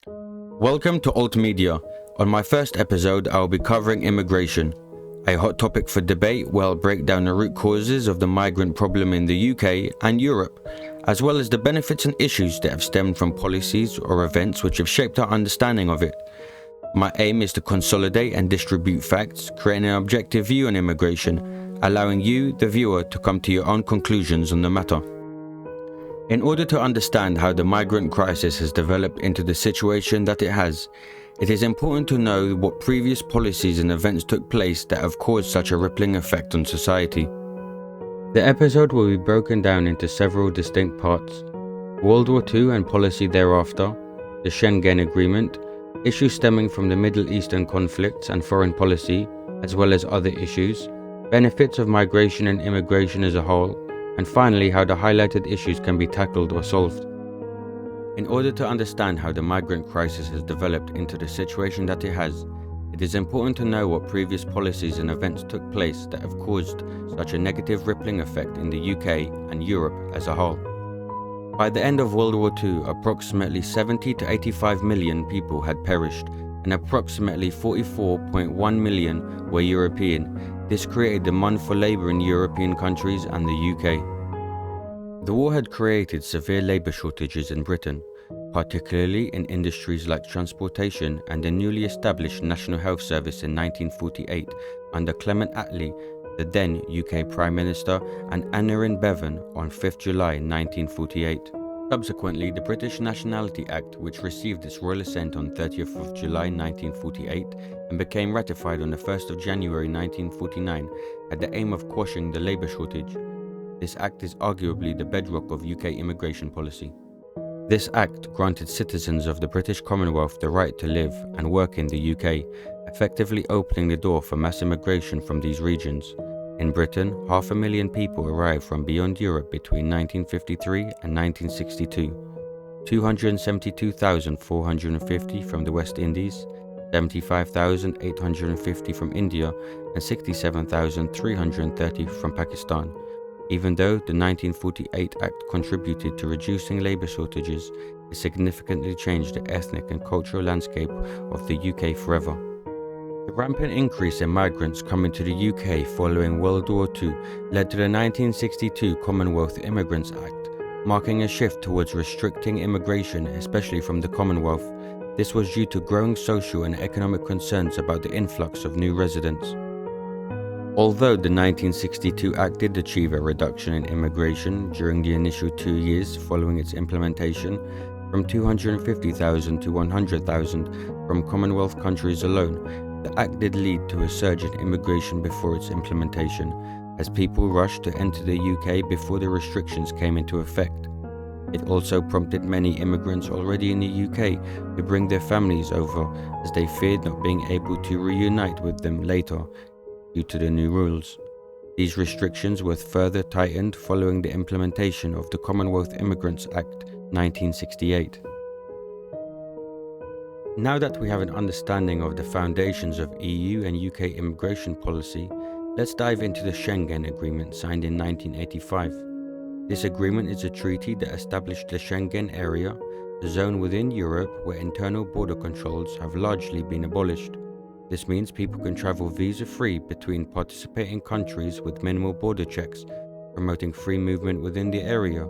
Welcome to Alt Media. On my first episode, I will be covering immigration, a hot topic for debate where I'll break down the root causes of the migrant problem in the UK and Europe, as well as the benefits and issues that have stemmed from policies or events which have shaped our understanding of it. My aim is to consolidate and distribute facts, creating an objective view on immigration, allowing you, the viewer, to come to your own conclusions on the matter. In order to understand how the migrant crisis has developed into the situation that it has, it is important to know what previous policies and events took place that have caused such a rippling effect on society. The episode will be broken down into several distinct parts: World War II and policy thereafter, the Schengen Agreement, issues stemming from the Middle Eastern conflicts and foreign policy, as well as other issues, benefits of migration and immigration as a whole, and finally how the highlighted issues can be tackled or solved. In order to understand how the migrant crisis has developed into the situation that it has, it is important to know what previous policies and events took place that have caused such a negative rippling effect in the UK and Europe as a whole. By the end of World War II, approximately 70 to 85 million people had perished, and approximately 44.1 million were European. This created demand for labour in European countries and the UK. The war had created severe labour shortages in Britain, particularly in industries like transportation and the newly established National Health Service in 1948 under Clement Attlee, the then UK Prime Minister, and Aneurin Bevan on 5th July 1948. Subsequently, the British Nationality Act, which received its royal assent on 30th of July 1948 and became ratified on the 1st of January 1949, had the aim of quashing the labour shortage. This act is arguably the bedrock of UK immigration policy. This act granted citizens of the British Commonwealth the right to live and work in the UK, effectively opening the door for mass immigration from these regions. In Britain, 500,000 people arrived from beyond Europe between 1953 and 1962, 272,450 from the West Indies, 75,850 from India, and 67,330 from Pakistan. Even though the 1948 Act contributed to reducing labour shortages, it significantly changed the ethnic and cultural landscape of the UK forever. The rampant increase in migrants coming to the UK following World War II led to the 1962 Commonwealth Immigrants Act, marking a shift towards restricting immigration, especially from the Commonwealth. This was due to growing social and economic concerns about the influx of new residents. Although the 1962 Act did achieve a reduction in immigration during the initial 2 years following its implementation, from 250,000 to 100,000 from Commonwealth countries alone, the Act did lead to a surge in immigration before its implementation, as people rushed to enter the UK before the restrictions came into effect. It also prompted many immigrants already in the UK to bring their families over, as they feared not being able to reunite with them later due to the new rules. These restrictions were further tightened following the implementation of the Commonwealth Immigrants Act 1968. Now that we have an understanding of the foundations of EU and UK immigration policy, let's dive into the Schengen Agreement signed in 1985. This agreement is a treaty that established the Schengen area, a zone within Europe where internal border controls have largely been abolished. This means people can travel visa-free between participating countries with minimal border checks, promoting free movement within the area.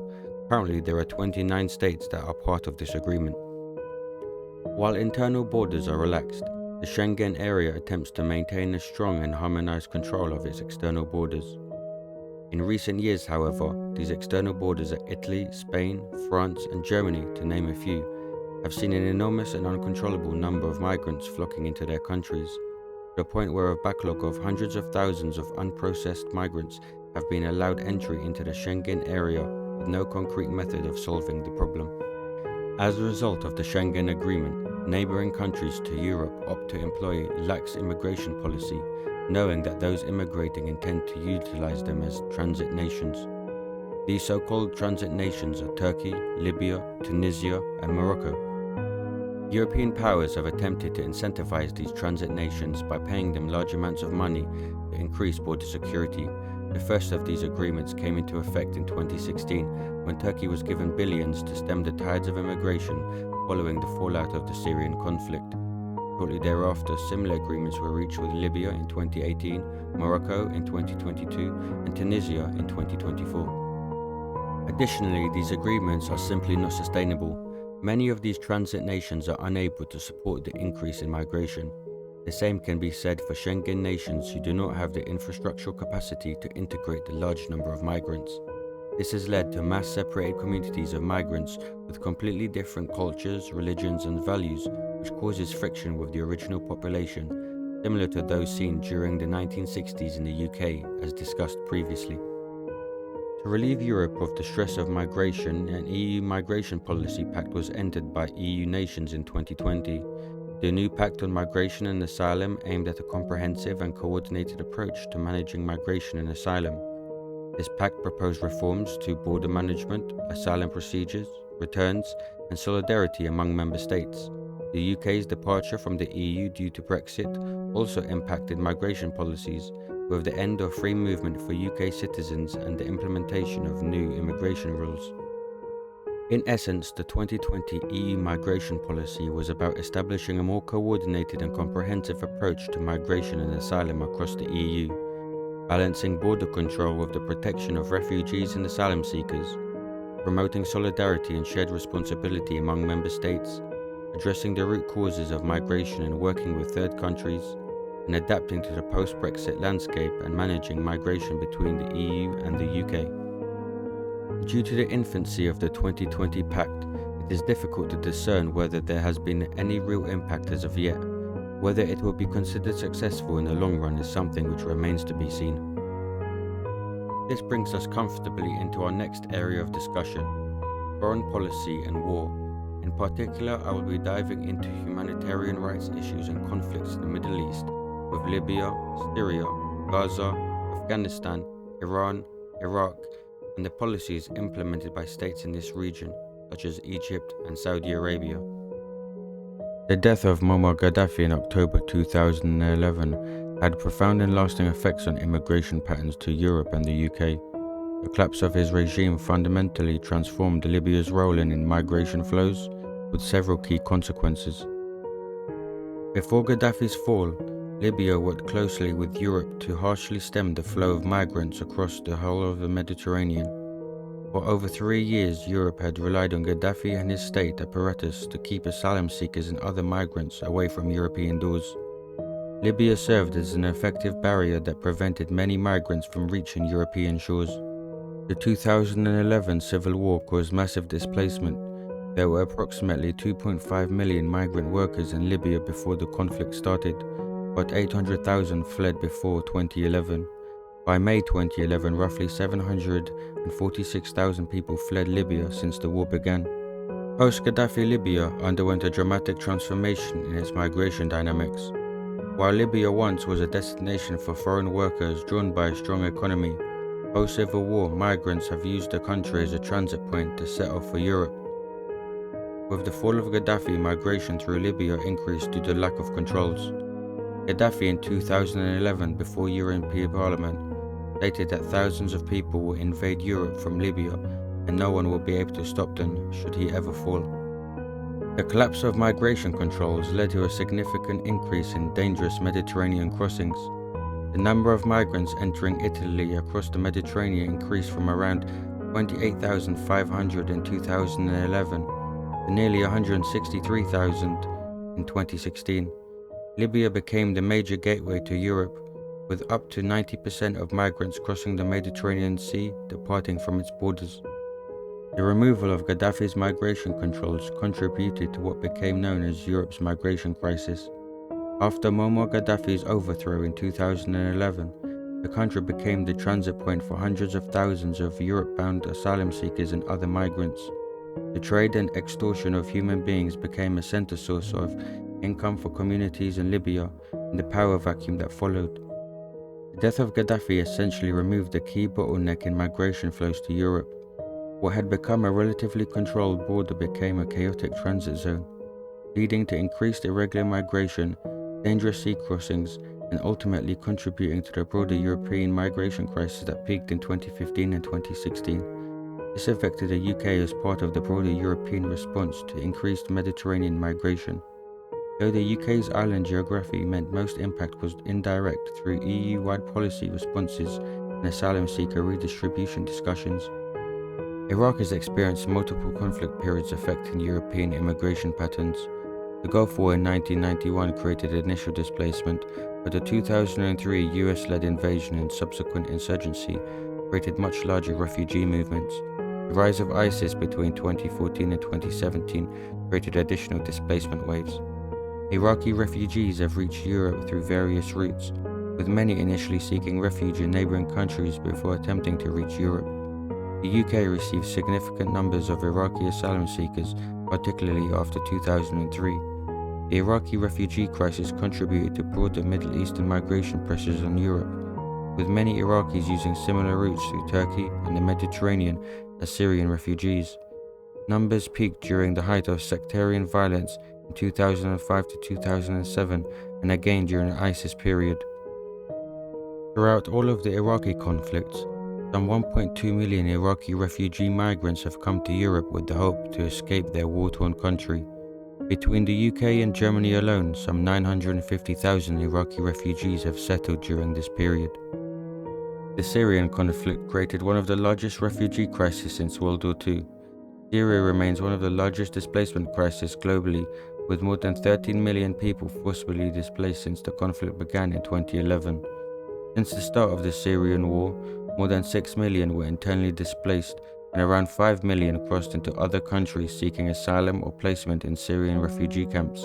Currently, there are 29 states that are part of this agreement. While internal borders are relaxed, the Schengen area attempts to maintain a strong and harmonized control of its external borders. In recent years, however, these external borders at Italy, Spain, France, and Germany, to name a few, have seen an enormous and uncontrollable number of migrants flocking into their countries, to a point where a backlog of hundreds of thousands of unprocessed migrants have been allowed entry into the Schengen area with no concrete method of solving the problem. As a result of the Schengen Agreement, neighbouring countries to Europe opt to employ lax immigration policy, knowing that those immigrating intend to utilise them as transit nations. These so-called transit nations are Turkey, Libya, Tunisia, and Morocco. European powers have attempted to incentivize these transit nations by paying them large amounts of money to increase border security. The first of these agreements came into effect in 2016 when Turkey was given billions to stem the tides of immigration following the fallout of the Syrian conflict. Shortly thereafter, similar agreements were reached with Libya in 2018, Morocco in 2022, and Tunisia in 2024. Additionally, these agreements are simply not sustainable. Many of these transit nations are unable to support the increase in migration. The same can be said for Schengen nations who do not have the infrastructural capacity to integrate the large number of migrants. This has led to mass separated communities of migrants with completely different cultures, religions, and values, which causes friction with the original population, similar to those seen during the 1960s in the UK, as discussed previously. To relieve Europe of the stress of migration, an EU migration policy pact was entered by EU nations in 2020. The new Pact on Migration and Asylum aimed at a comprehensive and coordinated approach to managing migration and asylum. This pact proposed reforms to border management, asylum procedures, returns, and solidarity among member states. The UK's departure from the EU due to Brexit also impacted migration policies, with the end of free movement for UK citizens and the implementation of new immigration rules. In essence, the 2020 EU migration policy was about establishing a more coordinated and comprehensive approach to migration and asylum across the EU, balancing border control with the protection of refugees and asylum seekers, promoting solidarity and shared responsibility among member states, addressing the root causes of migration and working with third countries, and adapting to the post-Brexit landscape and managing migration between the EU and the UK. Due to the infancy of the 2020 Pact, it is difficult to discern whether there has been any real impact as of yet. Whether it will be considered successful in the long run is something which remains to be seen. This brings us comfortably into our next area of discussion, foreign policy and war. In particular, I will be diving into humanitarian rights issues and conflicts in the Middle East, with Libya, Syria, Gaza, Afghanistan, Iran, Iraq, and the policies implemented by states in this region, such as Egypt and Saudi Arabia. The death of Muammar Gaddafi in October 2011 had profound and lasting effects on immigration patterns to Europe and the UK. The collapse of his regime fundamentally transformed Libya's role in migration flows, with several key consequences. Before Gaddafi's fall, Libya worked closely with Europe to harshly stem the flow of migrants across the whole of the Mediterranean. For over 3 years, Europe had relied on Gaddafi and his state apparatus to keep asylum seekers and other migrants away from European doors. Libya served as an effective barrier that prevented many migrants from reaching European shores. The 2011 civil war caused massive displacement. There were approximately 2.5 million migrant workers in Libya before the conflict started, but 800,000 fled before 2011. By May 2011, roughly 746,000 people fled Libya since the war began. Post-Gaddafi Libya underwent a dramatic transformation in its migration dynamics. While Libya once was a destination for foreign workers drawn by a strong economy, post-civil war migrants have used the country as a transit point to set off for Europe. With the fall of Gaddafi, migration through Libya increased due to lack of controls. Gaddafi in 2011, before European Parliament, stated that thousands of people will invade Europe from Libya and no one will be able to stop them should he ever fall. The collapse of migration controls led to a significant increase in dangerous Mediterranean crossings. The number of migrants entering Italy across the Mediterranean increased from around 28,500 in 2011 to nearly 163,000 in 2016. Libya became the major gateway to Europe, with up to 90% of migrants crossing the Mediterranean Sea departing from its borders. The removal of Gaddafi's migration controls contributed to what became known as Europe's migration crisis. After Muammar Gaddafi's overthrow in 2011, the country became the transit point for hundreds of thousands of Europe-bound asylum seekers and other migrants. The trade and extortion of human beings became a center source of income for communities in Libya and the power vacuum that followed. The death of Gaddafi essentially removed the key bottleneck in migration flows to Europe. What had become a relatively controlled border became a chaotic transit zone, leading to increased irregular migration, dangerous sea crossings, and ultimately contributing to the broader European migration crisis that peaked in 2015 and 2016. This affected the UK as part of the broader European response to increased Mediterranean migration. Though the UK's island geography meant most impact was indirect through EU-wide policy responses and asylum seeker redistribution discussions. Iraq has experienced multiple conflict periods affecting European immigration patterns. The Gulf War in 1991 created initial displacement, but the 2003 US-led invasion and subsequent insurgency created much larger refugee movements. The rise of ISIS between 2014 and 2017 created additional displacement waves. Iraqi refugees have reached Europe through various routes, with many initially seeking refuge in neighbouring countries before attempting to reach Europe. The UK received significant numbers of Iraqi asylum seekers, particularly after 2003. The Iraqi refugee crisis contributed to broader Middle Eastern migration pressures on Europe, with many Iraqis using similar routes through Turkey and the Mediterranean as Syrian refugees. Numbers peaked during the height of sectarian violence in 2005 to 2007 and again during the ISIS period. Throughout all of the Iraqi conflicts, some 1.2 million Iraqi refugee migrants have come to Europe with the hope to escape their war-torn country. Between the UK and Germany alone, some 950,000 Iraqi refugees have settled during this period. The Syrian conflict created one of the largest refugee crises since World War II. Syria remains one of the largest displacement crises globally, with more than 13 million people forcibly displaced since the conflict began in 2011. Since the start of the Syrian war, more than 6 million were internally displaced, and around 5 million crossed into other countries seeking asylum or placement in Syrian refugee camps.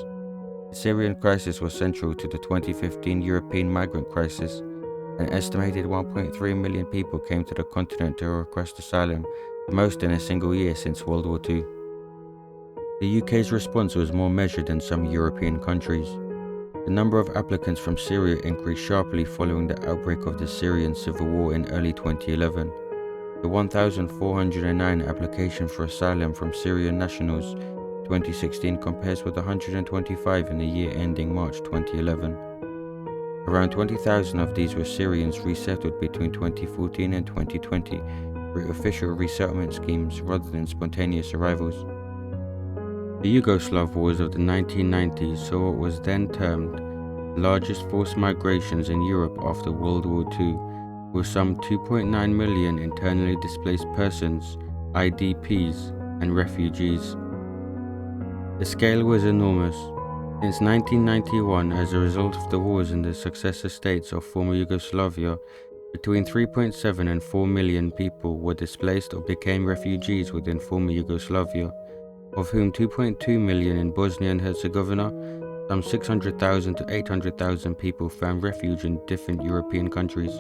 The Syrian crisis was central to the 2015 European migrant crisis. An estimated 1.3 million people came to the continent to request asylum, the most in a single year since World War II. The UK's response was more measured than some European countries. The number of applicants from Syria increased sharply following the outbreak of the Syrian civil war in early 2011. The 1,409 applications for asylum from Syrian nationals in 2016 compares with 125 in the year ending March 2011. Around 20,000 of these were Syrians resettled between 2014 and 2020 through official resettlement schemes rather than spontaneous arrivals. The Yugoslav wars of the 1990s saw what was then termed the largest forced migrations in Europe after World War II, with some 2.9 million internally displaced persons, IDPs, and refugees. The scale was enormous. Since 1991, as a result of the wars in the successor states of former Yugoslavia, between 3.7 and 4 million people were displaced or became refugees within former Yugoslavia, of whom 2.2 million in Bosnia and Herzegovina. Some 600,000 to 800,000 people found refuge in different European countries.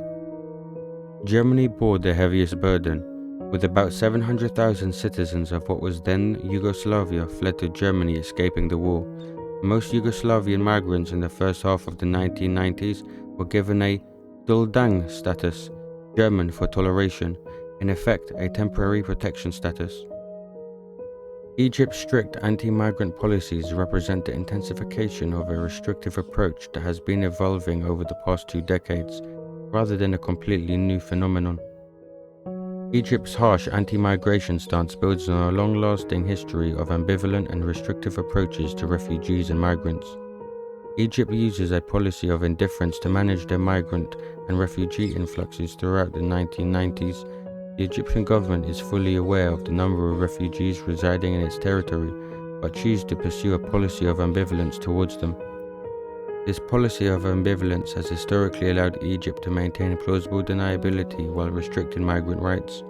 Germany bore the heaviest burden, with about 700,000 citizens of what was then Yugoslavia fled to Germany escaping the war. Most Yugoslavian migrants in the first half of the 1990s were given a Duldang status, German for toleration, in effect a temporary protection status. Egypt's strict anti-migrant policies represent the intensification of a restrictive approach that has been evolving over the past 2 decades, rather than a completely new phenomenon. Egypt's harsh anti-migration stance builds on a long-lasting history of ambivalent and restrictive approaches to refugees and migrants. Egypt uses a policy of indifference to manage their migrant and refugee influxes throughout the 1990s. The Egyptian government is fully aware of the number of refugees residing in its territory, but chooses to pursue a policy of ambivalence towards them. This policy of ambivalence has historically allowed Egypt to maintain plausible deniability while restricting migrant rights.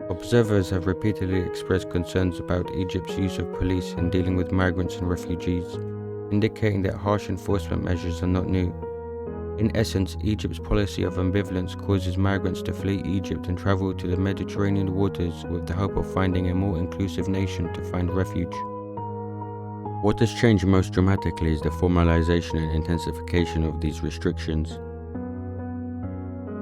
Observers have repeatedly expressed concerns about Egypt's use of police in dealing with migrants and refugees, indicating that harsh enforcement measures are not new. In essence, Egypt's policy of ambivalence causes migrants to flee Egypt and travel to the Mediterranean waters with the hope of finding a more inclusive nation to find refuge. What has changed most dramatically is the formalization and intensification of these restrictions.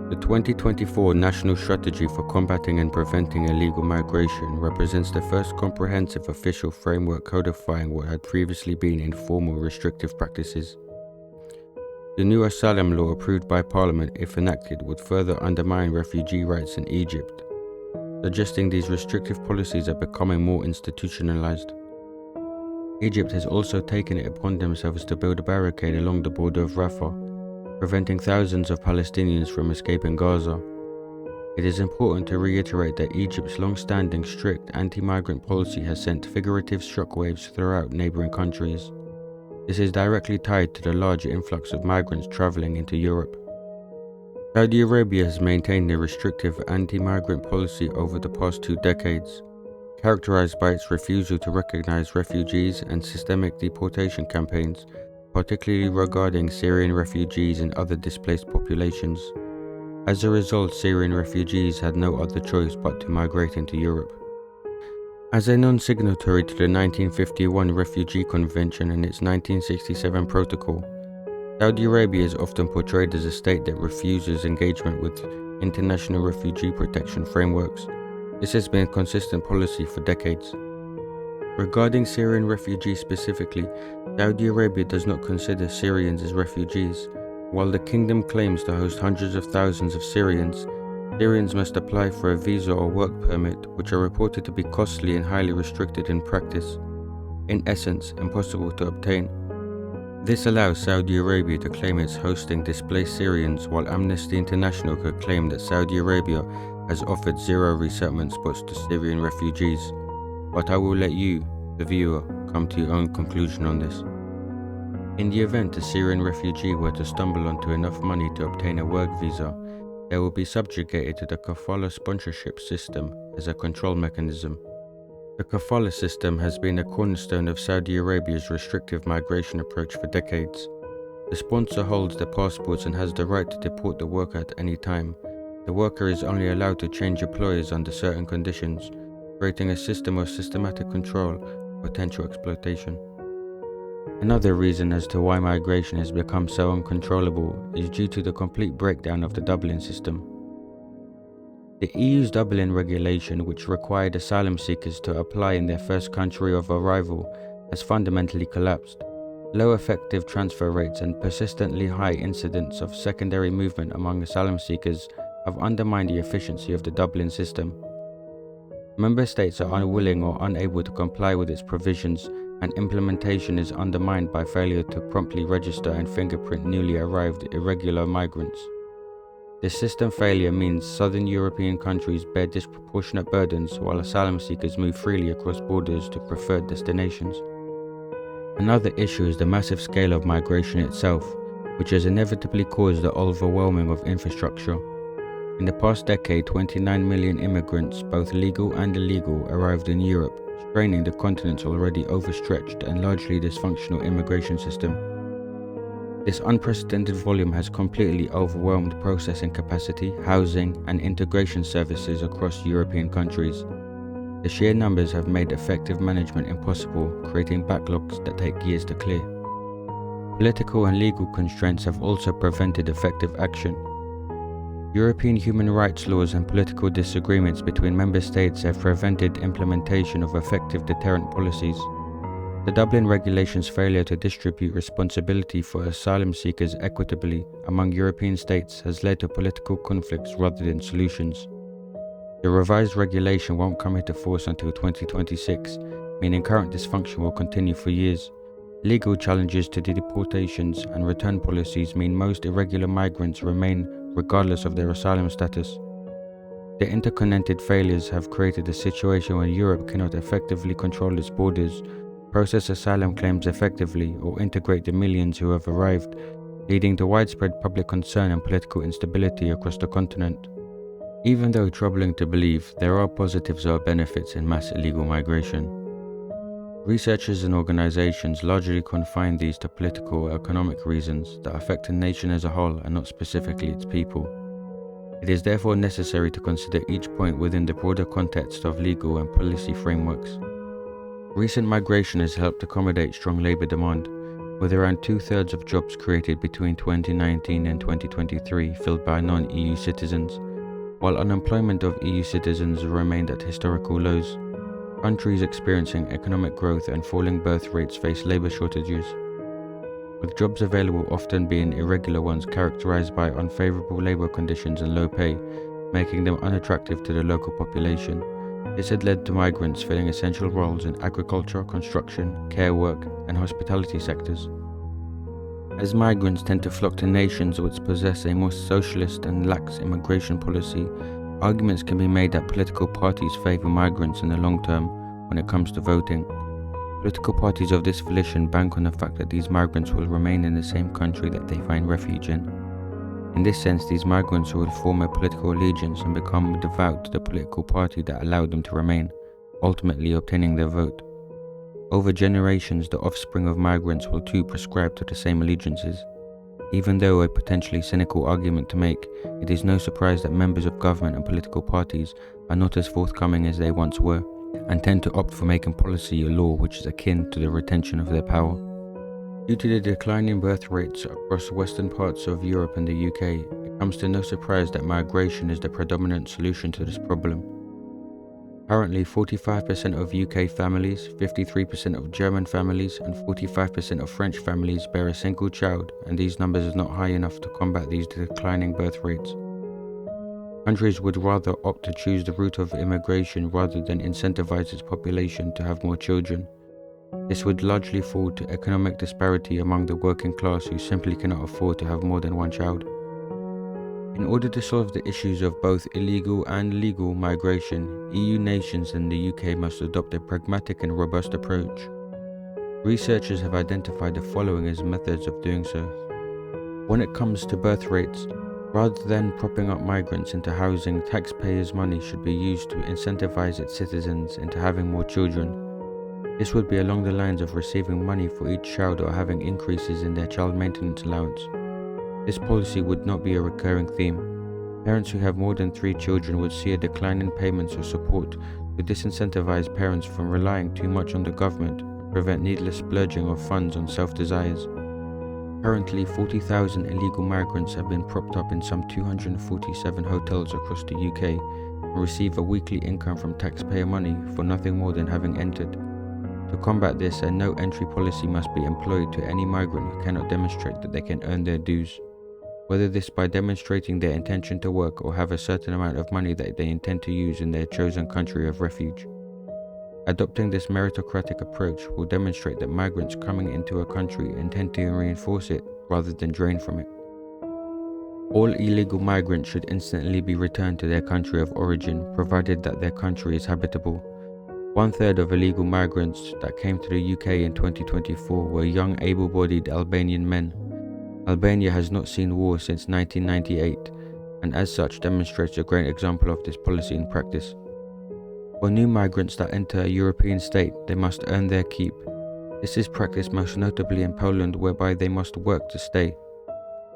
The 2024 National Strategy for Combating and Preventing Illegal Migration represents the first comprehensive official framework codifying what had previously been informal restrictive practices. The new asylum law approved by Parliament, if enacted, would further undermine refugee rights in Egypt. suggesting these restrictive policies are becoming more institutionalized. Egypt has also taken it upon themselves to build a barricade along the border of Rafah, preventing thousands of Palestinians from escaping Gaza. It is important to reiterate that Egypt's long-standing strict anti-migrant policy has sent figurative shockwaves throughout neighboring countries. This is directly tied to the large influx of migrants traveling into Europe. Saudi Arabia has maintained a restrictive anti-migrant policy over the past 2 decades, characterized by its refusal to recognize refugees and systemic deportation campaigns, particularly regarding Syrian refugees and other displaced populations. As a result, Syrian refugees had no other choice but to migrate into Europe. As a non-signatory to the 1951 Refugee Convention and its 1967 Protocol, Saudi Arabia is often portrayed as a state that refuses engagement with international refugee protection frameworks. This has been a consistent policy for decades. Regarding Syrian refugees specifically, Saudi Arabia does not consider Syrians as refugees. While the kingdom claims to host hundreds of thousands of Syrians, Syrians must apply for a visa or work permit, which are reported to be costly and highly restricted in practice. In essence, impossible to obtain. This allows Saudi Arabia to claim it's hosting displaced Syrians, while Amnesty International could claim that Saudi Arabia has offered 0 resettlement spots to Syrian refugees. But I will let you, the viewer, come to your own conclusion on this. In the event a Syrian refugee were to stumble onto enough money to obtain a work visa, they will be subjugated to the kafala sponsorship system as a control mechanism. The kafala system has been a cornerstone of Saudi Arabia's restrictive migration approach for decades. The sponsor holds the passports and has the right to deport the worker at any time. The worker is only allowed to change employers under certain conditions, creating a system of systematic control and potential exploitation. Another reason as to why migration has become so uncontrollable is due to the complete breakdown of the Dublin system. The EU's Dublin regulation, which required asylum seekers to apply in their first country of arrival, has fundamentally collapsed. Low effective transfer rates and persistently high incidence of secondary movement among asylum seekers have undermined the efficiency of the Dublin system. Member states are unwilling or unable to comply with its provisions, and implementation is undermined by failure to promptly register and fingerprint newly arrived irregular migrants. This system failure means southern European countries bear disproportionate burdens while asylum seekers move freely across borders to preferred destinations. Another issue is the massive scale of migration itself, which has inevitably caused the overwhelming of infrastructure. In the past decade, 29 million immigrants, both legal and illegal, arrived in Europe, straining the continent's already overstretched and largely dysfunctional immigration system. This unprecedented volume has completely overwhelmed processing capacity, housing, and integration services across European countries. The sheer numbers have made effective management impossible, creating backlogs that take years to clear. Political and legal constraints have also prevented effective action. European human rights laws and political disagreements between member states have prevented implementation of effective deterrent policies. The Dublin regulations' failure to distribute responsibility for asylum seekers equitably among European states has led to political conflicts rather than solutions. The revised regulation won't come into force until 2026, meaning current dysfunction will continue for years. Legal challenges to the deportations and return policies mean most irregular migrants remain regardless of their asylum status. The interconnected failures have created a situation where Europe cannot effectively control its borders, process asylum claims effectively, or integrate the millions who have arrived, leading to widespread public concern and political instability across the continent. Even though troubling to believe, there are positives or benefits in mass illegal migration. Researchers and organizations largely confine these to political or economic reasons that affect a nation as a whole and not specifically its people. It is therefore necessary to consider each point within the broader context of legal and policy frameworks. Recent migration has helped accommodate strong labor demand, with around 2/3 of jobs created between 2019 and 2023 filled by non-EU citizens, while unemployment of EU citizens remained at historical lows. Countries experiencing economic growth and falling birth rates face labor shortages, with jobs available often being irregular ones characterized by unfavorable labor conditions and low pay. making them unattractive to the local population. This had led to migrants filling essential roles in agriculture, construction, care work, and hospitality sectors. As migrants tend to flock to nations which possess a more socialist and lax immigration policy, arguments can be made that political parties favour migrants in the long term when it comes to voting. Political parties of this volition bank on the fact that these migrants will remain in the same country that they find refuge in. In this sense, these migrants will form a political allegiance and become devout to the political party that allowed them to remain, ultimately obtaining their vote. Over generations, the offspring of migrants will too prescribe to the same allegiances. Even though a potentially cynical argument to make, it is no surprise that members of government and political parties are not as forthcoming as they once were, and tend to opt for making policy a law which is akin to the retention of their power. Due to the decline in birth rates across western parts of Europe and the UK, it comes to no surprise that migration is the predominant solution to this problem. Currently, 45% of UK families, 53% of German families, and 45% of French families bear a single child, and these numbers are not high enough to combat these declining birth rates. Countries would rather opt to choose the route of immigration rather than incentivize its population to have more children. This would largely fall to economic disparity among the working class who simply cannot afford to have more than one child. In order to solve the issues of both illegal and legal migration, EU nations and the UK must adopt a pragmatic and robust approach. Researchers have identified the following as methods of doing so. When it comes to birth rates, rather than propping up migrants into housing, taxpayers' money should be used to incentivize its citizens into having more children. This would be along the lines of receiving money for each child or having increases in their child maintenance allowance. This policy would not be a recurring theme. Parents who have more than 3 children would see a decline in payments or support to disincentivize parents from relying too much on the government and prevent needless splurging of funds on self-desires. Currently, 40,000 illegal migrants have been propped up in some 247 hotels across the UK and receive a weekly income from taxpayer money for nothing more than having entered. To combat this, a no-entry policy must be employed to any migrant who cannot demonstrate that they can earn their dues, whether this by demonstrating their intention to work or have a certain amount of money that they intend to use in their chosen country of refuge. Adopting this meritocratic approach will demonstrate that migrants coming into a country intend to reinforce it rather than drain from it. All illegal migrants should instantly be returned to their country of origin, provided that their country is habitable. 1/3 of illegal migrants that came to the UK in 2024 were young able-bodied Albanian men. Albania has not seen war since 1998, and as such demonstrates a great example of this policy in practice. For new migrants that enter a European state, they must earn their keep. This is practiced most notably in Poland, whereby they must work to stay.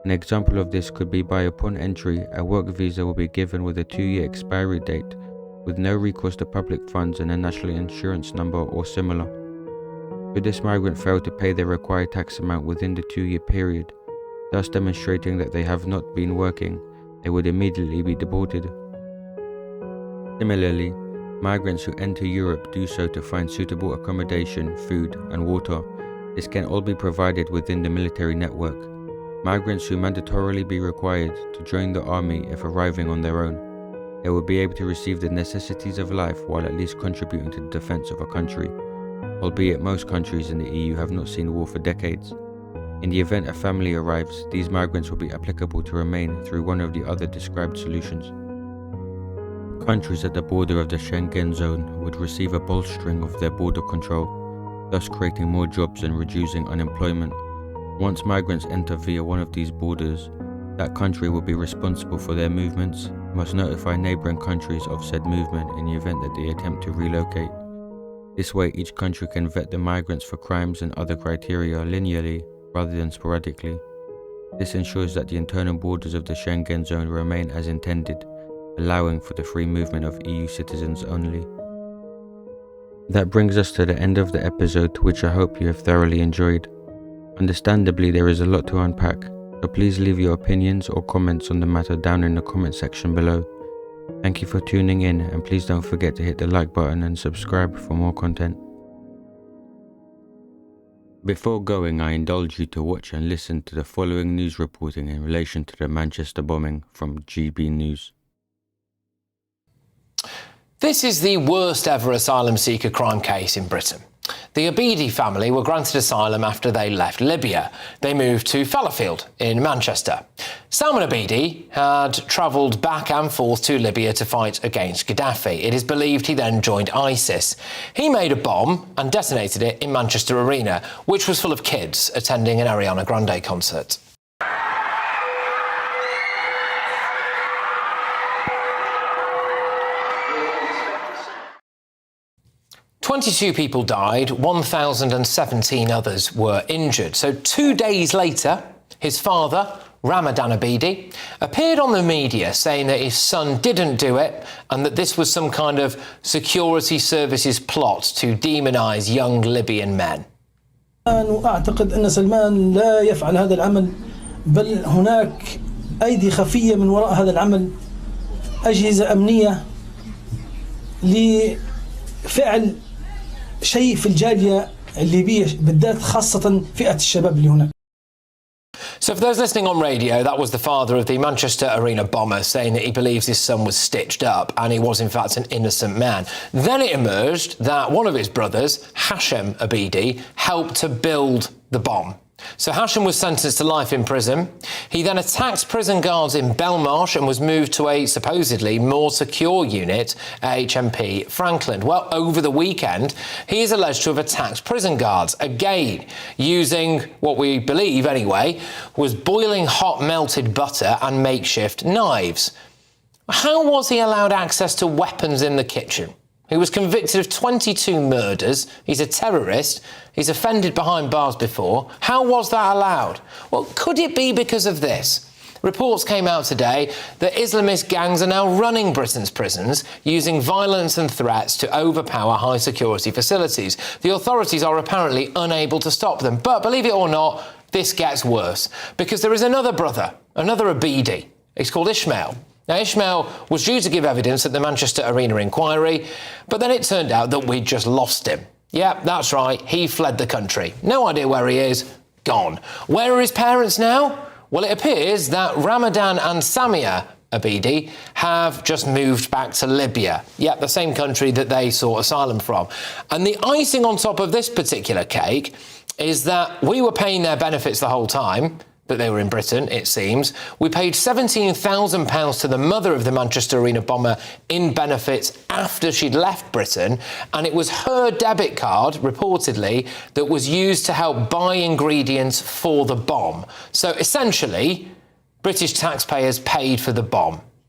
An example of this could be by upon entry, a work visa will be given with a 2-year expiry date, with no recourse to public funds and a national insurance number or similar. Should this migrant fail to pay the required tax amount within the 2-year period, thus demonstrating that they have not been working, they would immediately be deported. Similarly, migrants who enter Europe do so to find suitable accommodation, food, and water. This can all be provided within the military network. Migrants who mandatorily be required to join the army if arriving on their own. They will be able to receive the necessities of life while at least contributing to the defense of a country, albeit most countries in the EU have not seen war for decades. In the event a family arrives, these migrants will be applicable to remain through one of the other described solutions. Countries at the border of the Schengen zone would receive a bolstering of their border control, thus creating more jobs and reducing unemployment. Once migrants enter via one of these borders, that country will be responsible for their movements, must notify neighbouring countries of said movement in the event that they attempt to relocate. This way, each country can vet the migrants for crimes and other criteria linearly rather than sporadically. This ensures that the internal borders of the Schengen zone remain as intended, allowing for the free movement of EU citizens only. That brings us to the end of the episode, which I hope you have thoroughly enjoyed. Understandably, there is a lot to unpack, so please leave your opinions or comments on the matter down in the comment section below. Thank you for tuning in, and please don't forget to hit the like button and subscribe for more content. Before going, I indulge you to watch and listen to the following news reporting in relation to the Manchester bombing from GB News. This is the worst ever asylum seeker crime case in Britain. The Abidi family were granted asylum after they left Libya. They moved to Fallowfield in Manchester. Salman Abidi had travelled back and forth to Libya to fight against Gaddafi. It is believed he then joined ISIS. He made a bomb and detonated it in Manchester Arena, which was full of kids attending an Ariana Grande concert. 22 people died, 1,017 others were injured. So 2 days later, his father, Ramadan Abidi, appeared on the media saying that his son didn't do it and that this was some kind of security services plot to demonise young Libyan men. أعتقد أن سلمان لا يفعل هذا العمل بل هناك أيدي خفية من وراء هذا العمل أجهزة أمنية لفعل شيء في الجالية الليبية بالذات خاصة فئة الشباب اللي هناك. So for those listening on radio, that was the father of the Manchester Arena bomber saying that he believes his son was stitched up and he was in fact an innocent man. Then it emerged that one of his brothers, Hashem Abidi, helped to build the bomb. So Hashem was sentenced to life in prison. He then attacked prison guards in Belmarsh and was moved to a supposedly more secure unit at HMP Franklin. Well, over the weekend, he is alleged to have attacked prison guards, again, using what we believe, anyway, was boiling hot melted butter and makeshift knives. How was he allowed access to weapons in the kitchen? He was convicted of 22 murders. He's a terrorist. He's offended behind bars before. How was that allowed? Well, could it be because of this? Reports came out today that Islamist gangs are now running Britain's prisons, using violence and threats to overpower high-security facilities. The authorities are apparently unable to stop them. But believe it or not, this gets worse, because there is another brother, another Abidi. He's called Ishmael. Now, Ishmael was due to give evidence at the Manchester Arena inquiry, but then it turned out that we'd just lost him. Yeah, that's right, he fled the country. No idea where he is, gone. Where are his parents now? Well, it appears that Ramadan and Samia Abidi have just moved back to Libya. Yeah, the same country that they sought asylum from. And the icing on top of this particular cake is that we were paying their benefits the whole time, that they were in Britain, it seems. We paid £17,000 to the mother of the Manchester Arena bomber in benefits after she'd left Britain, and it was her debit card, reportedly, that was used to help buy ingredients for the bomb. So essentially, British taxpayers paid for the bomb.